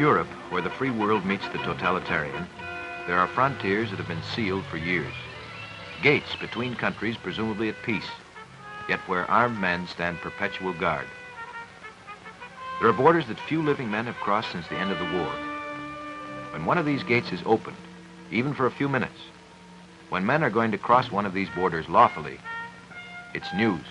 Europe, where the free world meets the totalitarian, there are frontiers that have been sealed for years. Gates between countries presumably at peace, yet where armed men stand perpetual guard. There are borders that few living men have crossed since the end of the war. When one of these gates is opened, even for a few minutes, when men are going to cross one of these borders lawfully, it's news.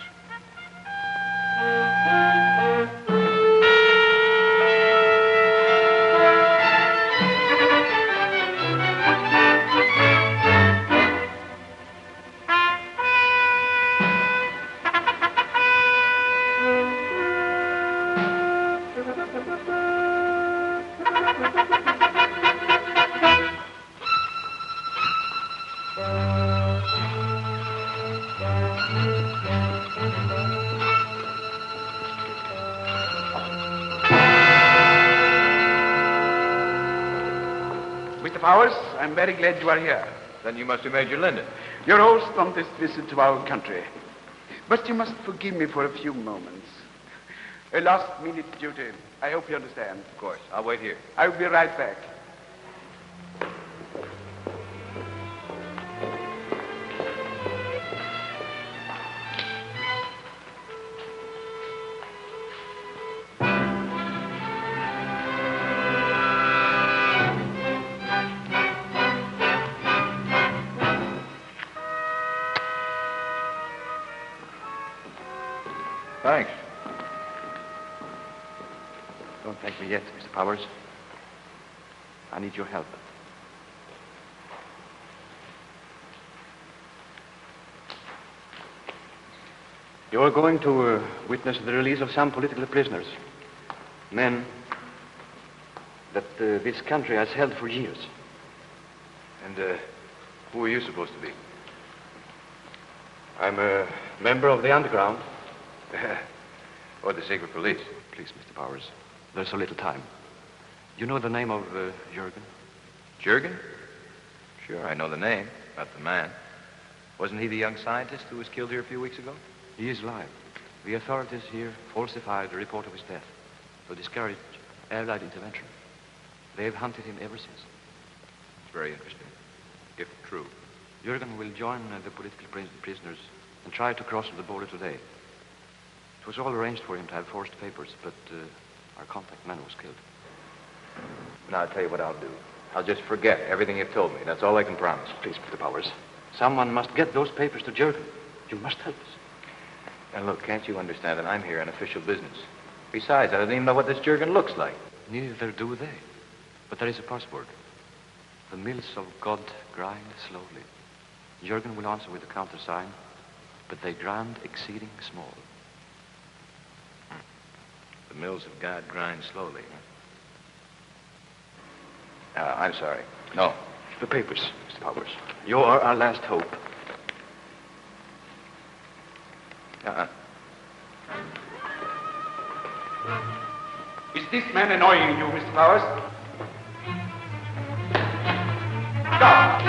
I'm very glad you are here. Then you must be Major Linden. Your host on this visit to our country. But you must forgive me for a few moments. A last-minute duty. I hope you understand. Of course. I'll wait here. I'll be right back. Thanks. Don't thank me yet, Mr. Powers. I need your help. You're going to witness the release of some political prisoners. Men that this country has held for years. And who are you supposed to be? I'm a member of the underground. Or the secret police. Please, Mr. Powers, there's so little time. You know the name of Jürgen? Jürgen? Sure, I know the name, not the man. Wasn't he the young scientist who was killed here a few weeks ago? He is alive. The authorities here falsified the report of his death to discourage Allied intervention. They've hunted him ever since. It's very interesting, if true. Jürgen will join the political prisoners and try to cross the border today. It was all arranged for him to have forged papers, but our contact man was killed. Now, I'll tell you what I'll do. I'll just forget everything you've told me. That's all I can promise. Please, Mr. Powers. Someone must get those papers to Jürgen. You must help us. Now, look, can't you understand that I'm here on official business? Besides, I don't even know what this Jürgen looks like. Neither do they. But there is a password. The mills of God grind slowly. Jürgen will answer with the countersign, but they grind exceeding small. The mills of God grind slowly, huh? I'm sorry. No. The papers, Mr. Powers. You are our last hope. Is this man annoying you, Mr. Powers? Stop!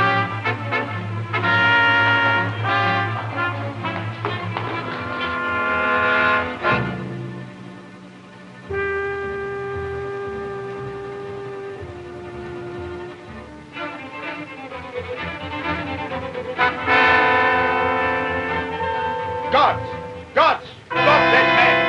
Guards! Stop that man!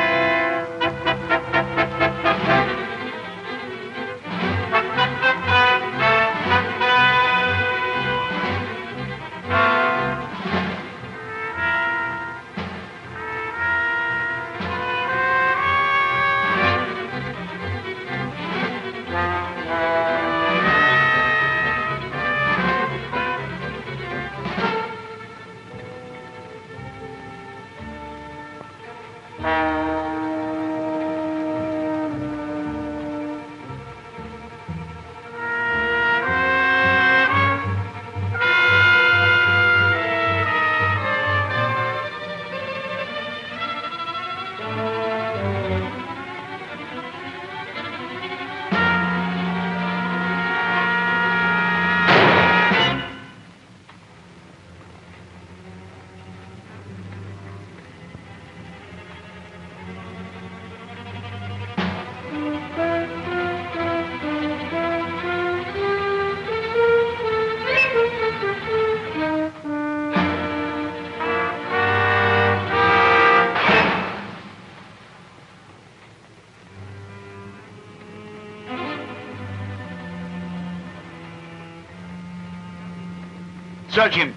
Search him.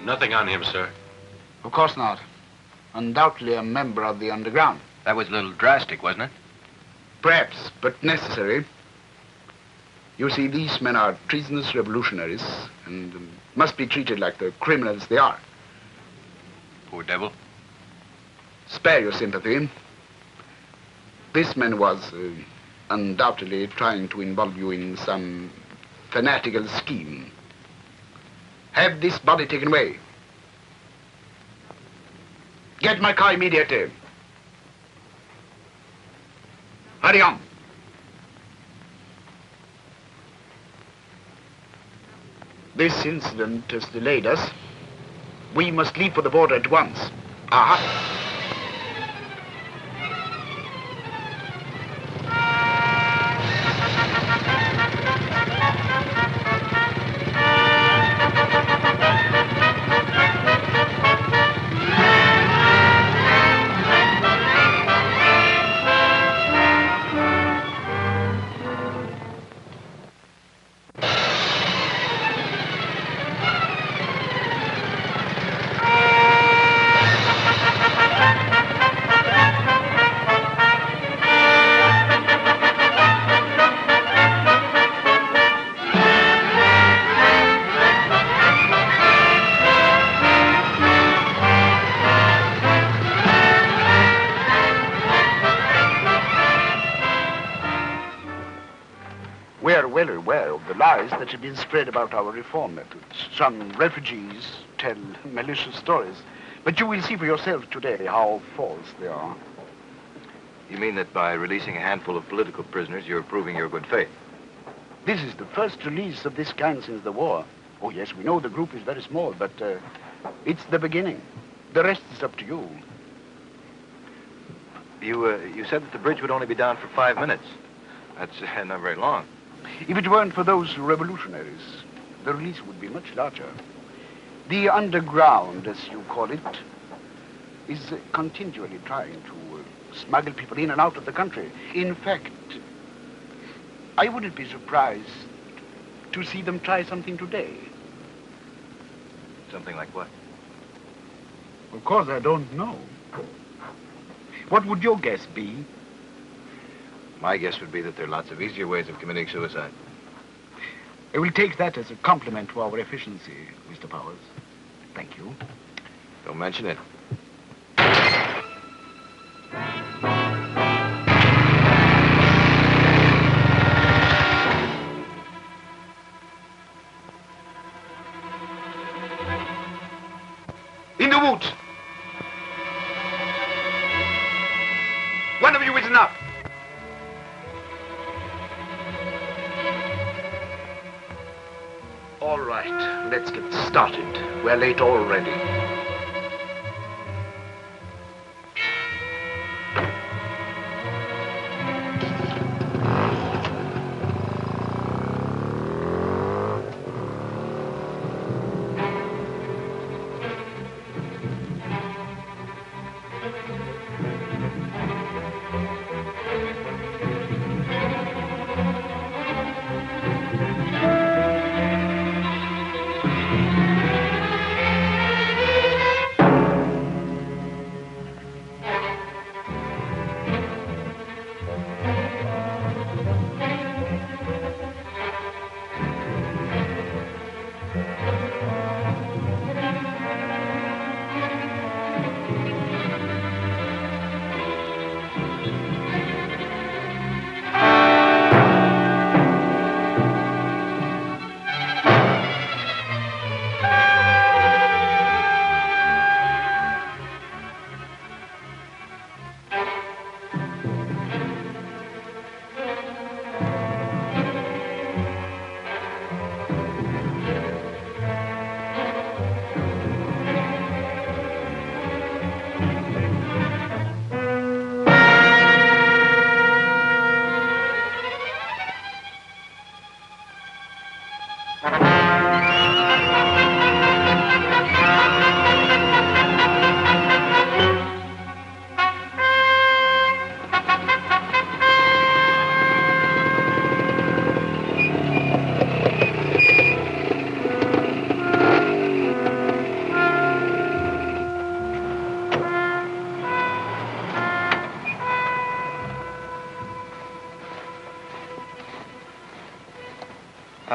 Nothing on him, sir. Of course not. Undoubtedly a member of the underground. That was a little drastic, wasn't it? Perhaps, but necessary. You see, these men are treasonous revolutionaries and must be treated like the criminals they are. Poor devil. Spare your sympathy. This man was undoubtedly trying to involve you in some fanatical scheme. Have this body taken away. Get my car immediately. Hurry on. This incident has delayed us. We must leave for the border at once. Aha. That have been spread about our reform methods. Some refugees tell malicious stories. But you will see for yourself today how false they are. You mean that by releasing a handful of political prisoners, you're proving your good faith? This is the first release of this kind since the war. Oh, yes, we know the group is very small, but it's the beginning. The rest is up to you. You said that the bridge would only be down for 5 minutes. That's not very long. If it weren't for those revolutionaries, the release would be much larger. The underground, as you call it, is continually trying to smuggle people in and out of the country. In fact, I wouldn't be surprised to see them try something today. Something like what? Of course, I don't know. What would your guess be? My guess would be that there are lots of easier ways of committing suicide. I will take that as a compliment to our efficiency, Mr. Powers. Thank you. Don't mention it. In the woods! One of you is enough! All right, let's get started. We're late already.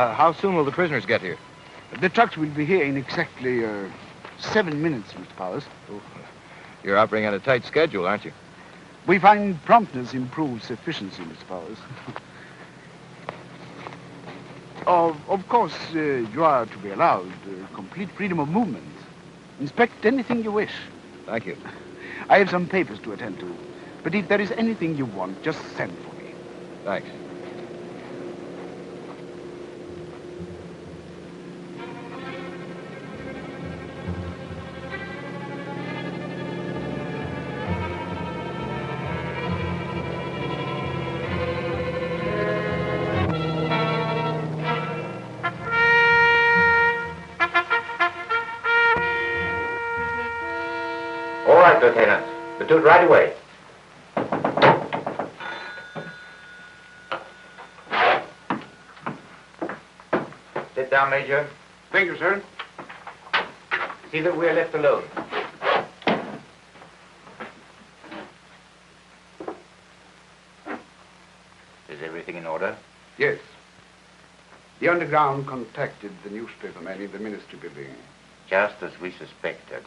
How soon will the prisoners get here? The trucks will be here in exactly 7 minutes, Mr. Powers. Oh, you're operating on a tight schedule, aren't you? We find promptness improves efficiency, Mr. Powers. Of course, you are to be allowed complete freedom of movement. Inspect anything you wish. Thank you. I have some papers to attend to. But if there is anything you want, just send for me. Thanks. All right, Lieutenant. We'll do it right away. Sit down, Major. Thank you, sir. See that we're left alone. Is everything in order? Yes. The underground contacted the newspaperman in the ministry building. Just as we suspected.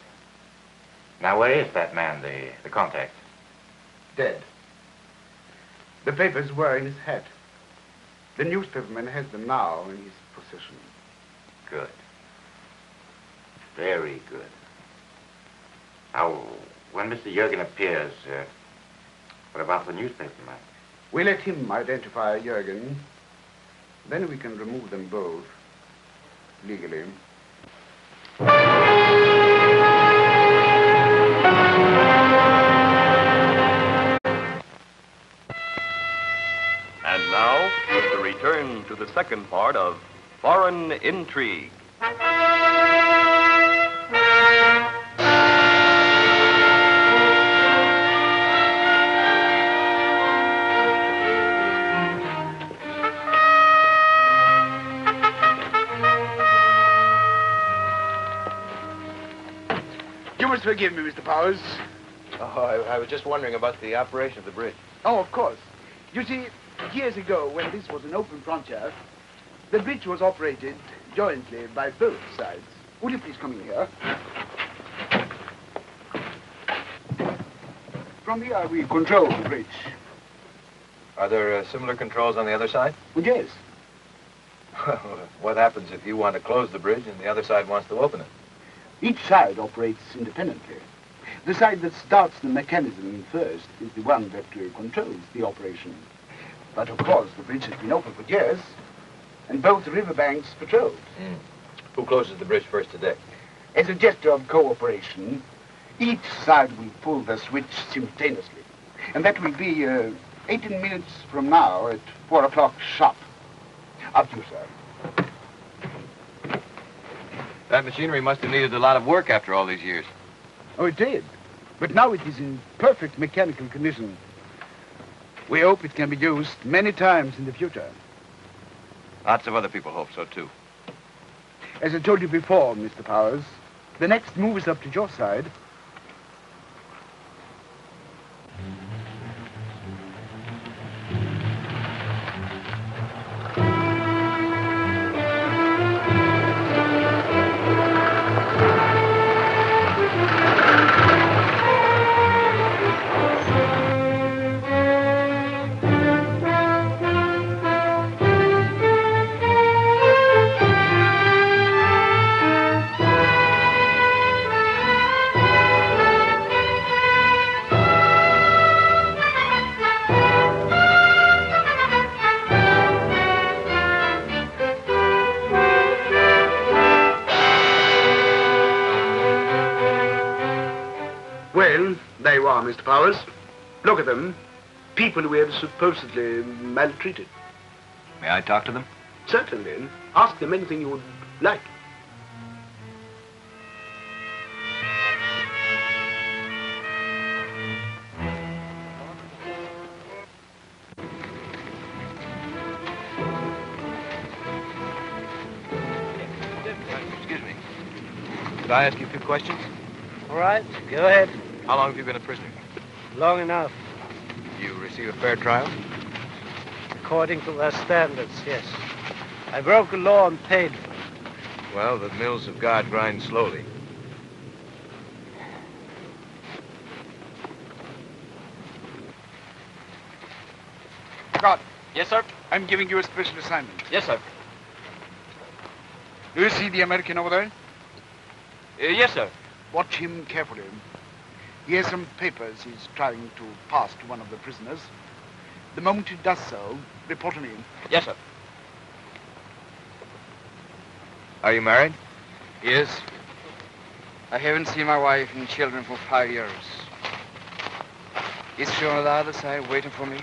Now, where is that man, the contact? Dead. The papers were in his hat. The newspaperman has them now in his possession. Good. Very good. Now, when Mr. Jurgen appears, what about the newspaperman? We let him identify Jurgen. Then we can remove them both legally. And now, to return to the second part of Foreign Intrigue. You must forgive me, Mr. Powers. Oh, I was just wondering about the operation of the bridge. Oh, of course. You see, years ago, when this was an open frontier, the bridge was operated jointly by both sides. Will you please come in here? From here, we control the bridge. Are there similar controls on the other side? Yes. What happens if you want to close the bridge and the other side wants to open it? Each side operates independently. The side that starts the mechanism first is the one that controls the operation. But of course, the bridge has been open for years, and both riverbanks patrolled. Who closes the bridge first today? As a gesture of cooperation, each side will pull the switch simultaneously. And that will be 18 minutes from now at 4 o'clock sharp. Up to you, sir. That machinery must have needed a lot of work after all these years. Oh, it did. But now it is in perfect mechanical condition. We hope it can be used many times in the future. Lots of other people hope so, too. As I told you before, Mr. Powers, the next move is up to your side. Well, there you are, Mr. Powers. Look at them. People we have supposedly maltreated. May I talk to them? Certainly. Ask them anything you would like. Excuse me. Could I ask you a few questions? All right, go ahead. How long have you been a prisoner? Long enough. You receive a fair trial? According to their standards, yes. I broke the law and paid. Well, the mills of God grind slowly. God, Yes, sir. I'm giving you a special assignment. Yes, sir. Do you see the American over there? Yes, sir. Watch him carefully. He has some papers he's trying to pass to one of the prisoners. The moment he does so, report to me. Yes, sir. Are you married? Yes. I haven't seen my wife and children for 5 years. Is she on the other side waiting for me?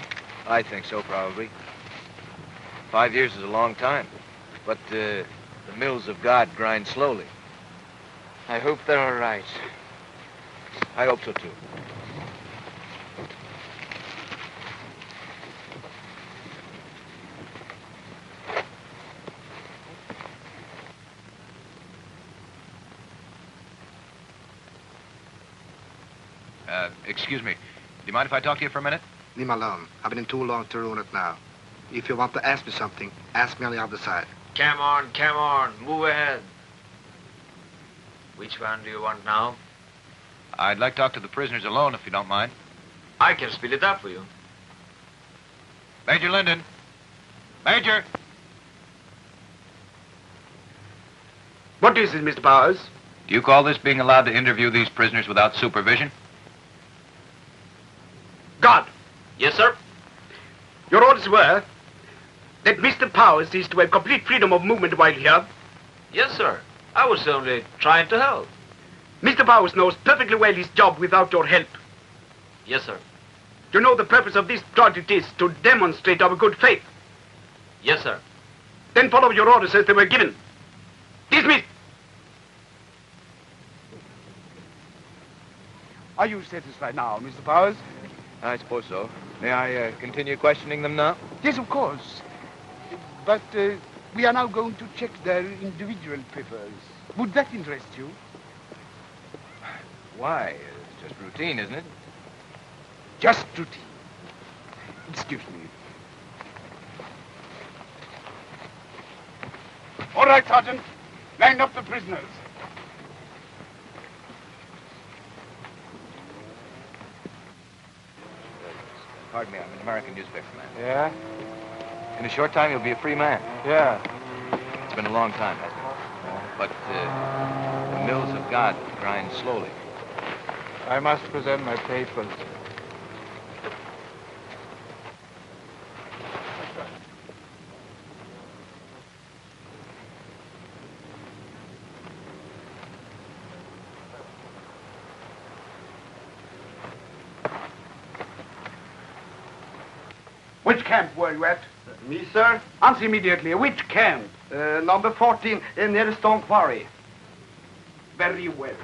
I think so, probably. 5 years is a long time. But the mills of God grind slowly. I hope they're all right. I hope so, too. Excuse me. Do you mind if I talk to you for a minute? Leave me alone. I've been in too long to ruin it now. If you want to ask me something, ask me on the other side. Come on, move ahead. Which one do you want now? I'd like to talk to the prisoners alone, if you don't mind. I can speed it up for you. Major Linden. Major! What is it, Mr. Powers? Do you call this being allowed to interview these prisoners without supervision? God, Yes, sir. your orders were that Mr. Powers is to have complete freedom of movement while here. Yes, sir. I was only trying to help. Mr. Powers knows perfectly well his job without your help. Yes, sir. You know the purpose of this project is to demonstrate our good faith. Yes, sir. Then follow your orders as they were given. Dismissed. Are you satisfied now, Mr. Powers? I suppose so. May I continue questioning them now? Yes, of course. But we are now going to check their individual papers. Would that interest you? Why? It's just routine, isn't it? Just routine. Excuse me. All right, Sergeant. Line up the prisoners. Pardon me, I'm an American newspaper man. Yeah? In a short time, you'll be a free man. Yeah. It's been a long time, hasn't it? But the mills of God grind slowly. I must present my papers. Which camp were you at? Me, sir? Answer immediately. Which camp? Number 14, near the Stone Quarry. Very well.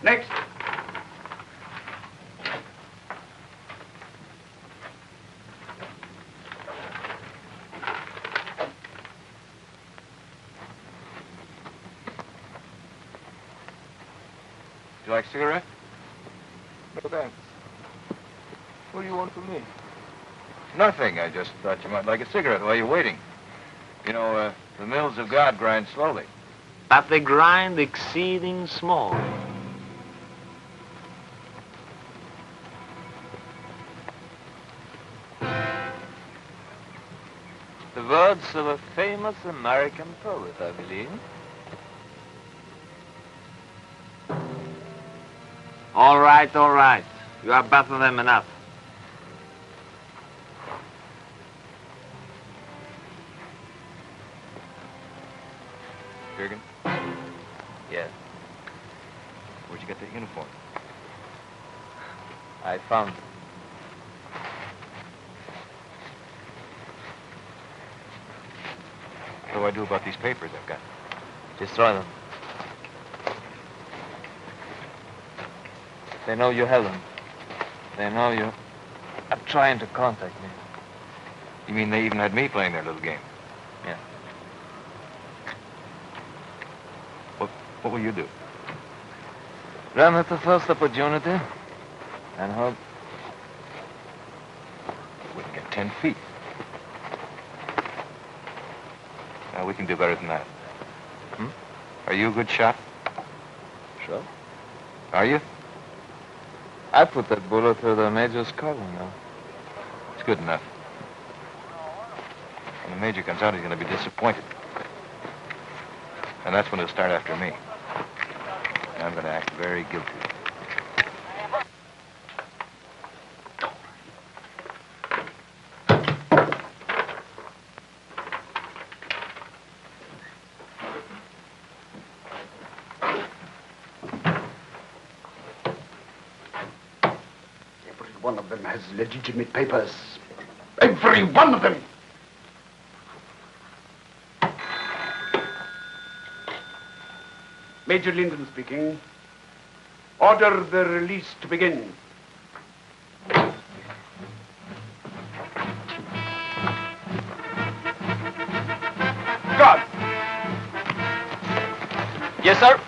Next. Do you like a cigarette? No, thanks. What do you want from me? Nothing. I just thought you might like a cigarette while you're waiting. You know, the mills of God grind slowly. But they grind exceeding small. The words of a famous American poet, I believe. All right. You are better than enough. Jurgen? Yes. Where'd you get that uniform? I found it. What do I do about these papers I've got? Destroy them. They know you have them. They know you are trying to contact me. You mean they even had me playing their little game? Yeah. What will you do? Run at the first opportunity and hope We can get 10 feet. can do better than that. Are you a good shot? Sure. Are you? I put that bullet through the major's collar, now. It's good enough. When the major comes out, he's going to be disappointed. And that's when he'll start after me. And I'm going to act very guilty. Every one of them has legitimate papers. Every one of them! Major Linden speaking. Order the release to begin. Guard! Yes, sir?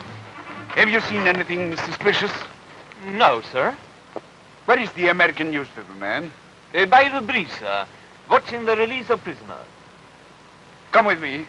Have you seen anything suspicious? No, sir. Where is the American newspaper man? By the bridge, sir. Watching the release of prisoners. Come with me.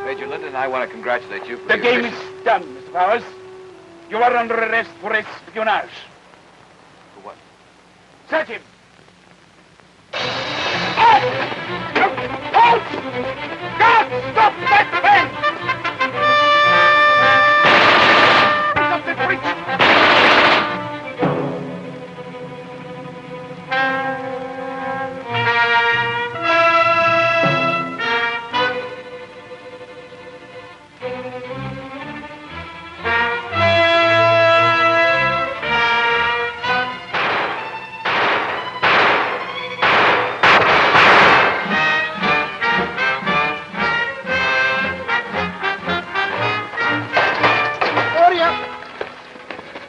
Major Linden, I want to congratulate you for The your game mission. is done, Mr. Powers. You are under arrest for espionage. For what? Search him. Out! Out! God, stop that pen! Stop the breach!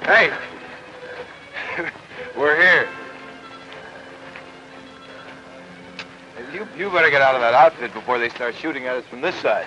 Hey! We're here. You better get out of that outfit before they start shooting at us from this side.